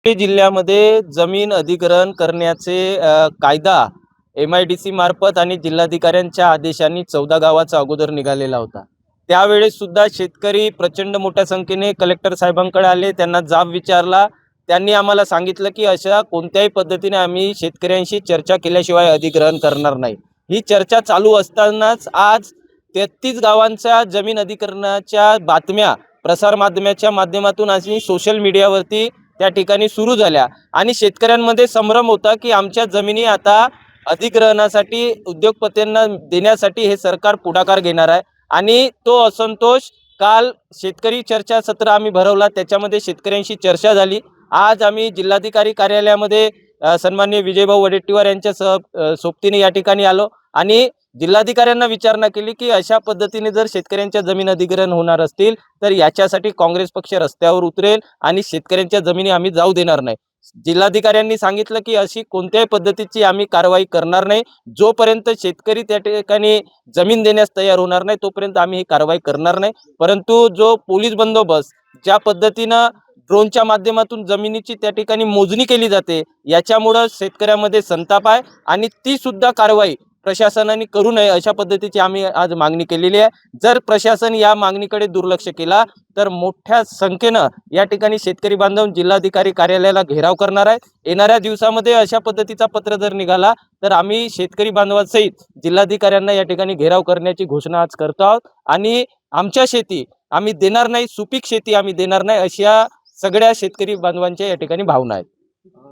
जिल्ह्यामध्ये जमीन अधिग्रहण करण्याचे कायदा MIDC मार्फत आणि जिल्हाधिकाऱ्यांच्या आदेशांनी 14 गावाचा अगोदर निघालेला होता। त्यावेळेस सुद्धा शेतकरी प्रचंड मोठ्या संख्येने कलेक्टर साहेबांकडे आले, त्यांना जाब विचारला। त्यांनी आम्हाला सांगितलं की अशा कोणत्याही पद्धतीने आम्ही शेतकऱ्यांशी चर्चा केल्याशिवाय अधिग्रहण करणार नाही। ही चर्चा चालू असतानाच आज 33 गावांच्या जमीन अधिग्रहणाच्या बातम्या प्रसार माध्यमाच्या माध्यमातून आणि सोशल मीडियावरती त्या ठिकाणी सुरू झाल्या आणि शेतकऱ्यांमध्ये संभ्रम होता की आमच्या जमिनी आता अधिग्रहणासाठी उद्योगपतींना देण्यासाठी हे सरकार पुढाकार घेणार आहे। आणि तो असंतोष काल शेतकरी चर्चा सत्र आम्ही भरवला, त्याच्यामध्ये शेतकऱ्यांशी चर्चा झाली। आज आम्ही जिल्हाधिकारी कार्यालयामध्ये सन्माननीय विजयभाऊ वडेट्टीवार यांच्या सोबतीने या ठिकाणी आलो आणि जिल्हाधिकाऱ्यांना विचारणा केली की अशा पद्धतीने जर शेतकऱ्यांच्या जमीन अधिग्रहण होणार असतील तर याच्यासाठी काँग्रेस पक्ष रस्त्यावर उतरेल आणि शेतकऱ्यांच्या जमिनी आम्ही जाऊ देणार नाही। जिल्हाधिकाऱ्यांनी सांगितलं की अशी कोणत्याही पद्धतीची आम्ही कारवाई करणार नाही, जोपर्यंत शेतकरी त्या ठिकाणी जमीन देण्यास तयार होणार नाही तोपर्यंत आम्ही ही कारवाई करणार नाही। परंतु जो पोलीस बंदोबस्त ज्या पद्धतीनं ड्रोनच्या माध्यमातून जमिनीची त्या ठिकाणी मोजणी केली जाते, याच्यामुळे शेतकऱ्यांमध्ये संताप आहे आणि ती सुद्धा कारवाई प्रशासनाने करू नये अशा पद्धतीची आम्ही आज मागणी केलेली आहे। जर प्रशासन या मागणीकडे दुर्लक्ष केला तर मोठ्या संख्येनं या ठिकाणी शेतकरी बांधव जिल्हाधिकारी कार्यालयाला घेराव करणार आहे। येणाऱ्या दिवसामध्ये अशा पद्धतीचा पत्र जर निघाला तर आम्ही शेतकरी बांधवांसहित जिल्हाधिकाऱ्यांना या ठिकाणी घेराव करण्याची घोषणा आज करतो आहोत आणि आमच्या शेती आम्ही देणार नाही, सुपीक शेती आम्ही देणार नाही, अशा सगळ्या शेतकरी बांधवांच्या या ठिकाणी भावना आहेत।